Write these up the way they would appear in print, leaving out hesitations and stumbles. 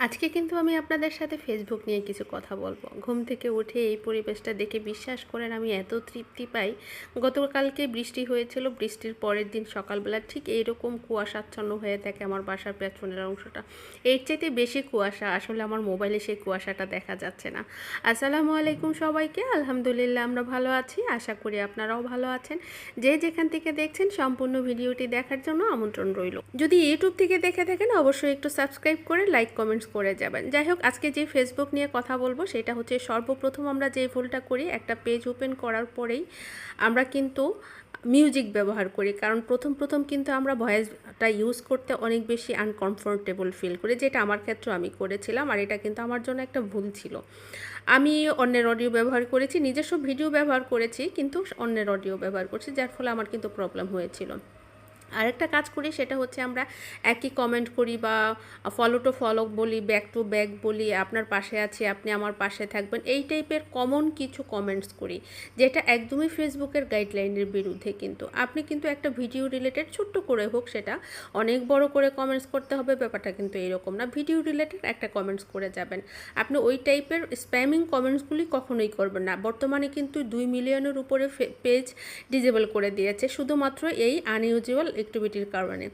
আজকে কিন্তু আমি আপনাদের সাথে ফেসবুক নিয়ে কিছু কথা বলবো। ঘুম থেকে উঠে এই পরিবেশটা দেখে বিশ্বাস করেন আমি এত তৃপ্তি পাই। গতকালকে বৃষ্টি হয়েছিল, বৃষ্টির পরের দিন সকালবেলা ঠিক এইরকম কুয়াশাচ্ছন্ন হয়ে থাকে আমার বাসার পেছনের অংশটা। এর চাইতে বেশি কুয়াশা আসলে আমার মোবাইলে সেই কুয়াশাটা দেখা যাচ্ছে না। আসসালামু আলাইকুম সবাইকে, আলহামদুলিল্লাহ আমরা ভালো আছি, আশা করি আপনারাও ভালো আছেন। যে যেখান থেকে দেখছেন সম্পূর্ণ ভিডিওটি দেখার জন্য আমন্ত্রণ রইল। যদি ইউটিউব থেকে দেখে থাকেন অবশ্যই একটু সাবস্ক্রাইব করে লাইক কমেন্টস করে যাবেন। যাই হোক, আজকে যে ফেসবুক নিয়ে কথা বলবো সেটা হচ্ছে সর্বপ্রথম আমরা যে ভুলটা করি, একটা পেজ ওপেন করার পরেই আমরা কিন্তু মিউজিক ব্যবহার করি। কারণ প্রথম কিন্তু আমরা ভয়েসটা ইউজ করতে অনেক বেশি আনকমফোর্টেবল ফিল করি, যেটা আমার ক্ষেত্রে আমি করেছিলাম। আর এটা কিন্তু আমার জন্য একটা ভুল ছিল। আমি অন্যের অডিও ব্যবহার করেছি, নিজস্ব ভিডিও ব্যবহার করেছি, কিন্তু অন্যের অডিও ব্যবহার করছি, যার ফলে আমার কিন্তু প্রবলেম হয়েছিল। আরেকটা কাজ করি, সেটা হচ্ছে আমরা একই কমেন্ট করি বা ফলো টু ফলো বলি, ব্যাক টু ব্যাক বলি, আপনার পাশে আছি আপনি আমার পাশে থাকবেন, এই টাইপের কমন কিছু কমেন্টস করি, যেটা একদমই ফেসবুকের গাইডলাইনের বিরুদ্ধে। কিন্তু আপনি কিন্তু একটা ভিডিও রিলেটেড ছোট্ট করে হোক, সেটা অনেক বড় করে কমেন্টস করতে হবে ব্যাপারটা কিন্তু এরকম না। ভিডিও রিলেটেড একটা কমেন্টস করে যাবেন। আপনি ওই টাইপের স্প্যামিং কমেন্টসগুলি কখনোই করবেন না। বর্তমানে কিন্তু 2 মিলিয়নের উপরে পেজ ডিজেবল করে দিয়েছে শুধুমাত্র এই আনইউজুয়াল অ্যাক্টিভিটির কারণে।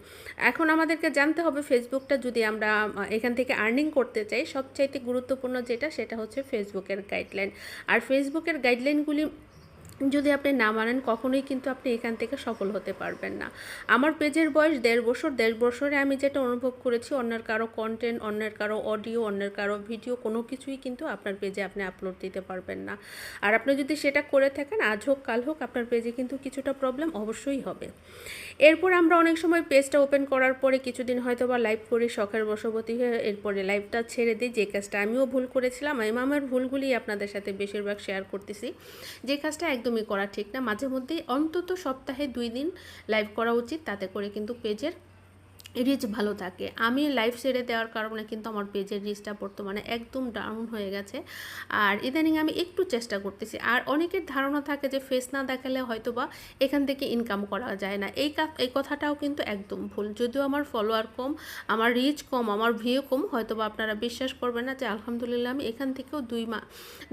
এখন আমাদেরকে জানতে হবে ফেসবুকটা যদি আমরা এখান থেকে আর্নিং করতে চাই, সবচাইতে গুরুত্বপূর্ণ যেটা সেটা হচ্ছে ফেসবুকের গাইডলাইন। আর ফেসবুকের গাইডলাইনগুলি যদি আপনি না মানেন কখনোই কিন্তু আপনি এখান থেকে সফল হতে পারবেন না। আমার পেজের বয়স 1.5 বছর। 1.5 বছরে আমি যেটা অনুভব করেছি, অন্যের কারো কন্টেন্ট, অন্যের কারো অডিও, অন্যের কারো ভিডিও কোনো কিছুই কিন্তু আপনার পেজে আপনি আপলোড দিতে পারবেন না। আর আপনি যদি সেটা করে থাকেন, আজ হোক কাল হোক আপনার পেজে কিন্তু কিছুটা প্রবলেম অবশ্যই হবে। এরপর আমরা অনেক সময় পেজটা ওপেন করার পরে কিছুদিন হয়তো বা লাইভ করি শখের বশবর্তী হয়ে, এরপরে লাইভটা ছেড়ে দিই। যে কাজটা আমিও ভুল করেছিলাম, আমি আমার ভুলগুলি আপনাদের সাথে বেশিরভাগ শেয়ার করতেছি। যে কাজটা একদমই করা ঠিক না। মাঝে মধ্যেই অন্তত সপ্তাহে 2 দিন লাইভ করা উচিত, তাতে করে কিন্তু পেজের রিচ ভালো থাকে। আমি লাইভ ছেড়ে দেওয়ার কারণে কিন্তু আমার পেজের রিচটা বর্তমানে একদম ডাউন হয়ে গেছে। আর ইদানিং আমি একটু চেষ্টা করতেছি। আর অনেকের ধারণা থাকে যে ফেস না দেখালে হয়তো বা এখান থেকে ইনকাম করা যায় না। এই কথাটাও কিন্তু একদম ভুল। যদিও আমার ফলোয়ার কম, আমার রিচ কম, আমার ভিউ কম, হয়তো বা আপনারা বিশ্বাস করবেন না যে আলহামদুলিল্লাহ আমি এখান থেকেও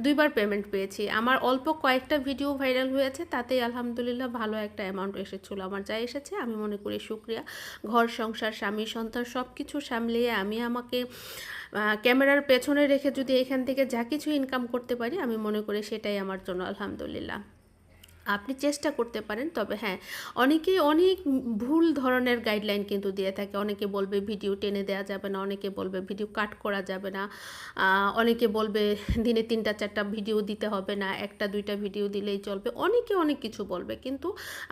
দুইবার পেমেন্ট পেয়েছি। আমার অল্প কয়েকটা ভিডিও ভাইরাল হয়েছে, তাতেই আলহামদুলিল্লাহ ভালো একটা অ্যামাউন্ট এসেছিলো। আমার যা এসেছে আমি মনে করি শুকরিয়া। ঘর সংসার, স্বামী সন্তান সব কিছু সামলিয়ে আমি আমাকে ক্যামেরার পেছনে রেখে যদি এখান থেকে যা কিছু ইনকাম করতে পারি, আমি মনে করি সেটাই আমার জন্য আলহামদুলিল্লাহ। আপনি চেষ্টা করতে পারেন। তবে হ্যাঁ, অনেকেই অনেক ভুল ধরনের গাইডলাইন কিন্তু দিয়ে থাকে। অনেকে বলবে ভিডিও টেনে দেওয়া যাবে না, অনেকে বলবে ভিডিও কাট করা যাবে না, অনেকে বলবে দিনে 3টা 4টা ভিডিও দিতে হবে না, 1টা 2টা ভিডিও দিলেই চলবে, অনেকে অনেক কিছু বলবে। কিন্তু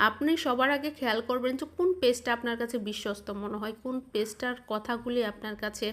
আপনি সবার আগে খেয়াল করবেন যে কোন পেজটা আপনার কাছে বিশ্বস্ত মনে হয়, কোন পেজটার কথাগুলি আপনার কাছে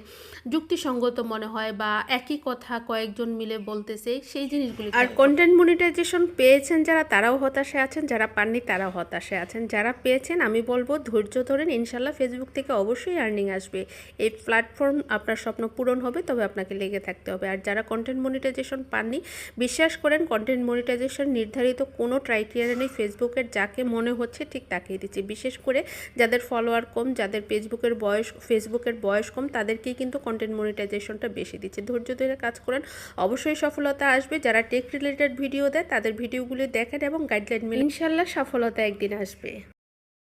যুক্তিসঙ্গত মনে হয়, বা একই কথা কয়েকজন মিলে বলতেছে, সেই জিনিসগুলি। আর কন্টেন্ট মনিটাইজেশন পেয়েছেন যারা, তারাও হতাশে আছেন, যারা পাননি তারাও হতাশে আছেন। যারা পেয়েছেন আমি বলবো ধৈর্য ধরেন, ইনশাল্লাহ ফেসবুক থেকে অবশ্যই আর্নিং আসবে। এই প্ল্যাটফর্ম আপনার স্বপ্ন পূরণ হবে, তবে আপনাকে লেগে থাকতে হবে। আর যারা কন্টেন্ট মনিটাইজেশন পাননি, বিশ্বাস করেন কন্টেন্ট মনিটাইজেশন নির্ধারিত কোনো ক্রাইটেরিয়া নেই। ফেসবুকের যাকে মনে হচ্ছে ঠিক তাকেই দিচ্ছে। বিশেষ করে যাদের ফলোয়ার কম, যাদের ফেসবুকের বয়স কম, তাদেরকেই কিন্তু কন্টেন্ট মনিটাইজেশনটা বেশি দিচ্ছে। ধৈর্য ধরে কাজ করেন, অবশ্যই সফলতা আসবে। যারা টেক রিলেটেড ভিডিও দেয় তাদের ভিডিওগুলি দেখেন এবং গাইডলাইন মেনে ইনশাল্লাহ সফলতা একদিন আসবে।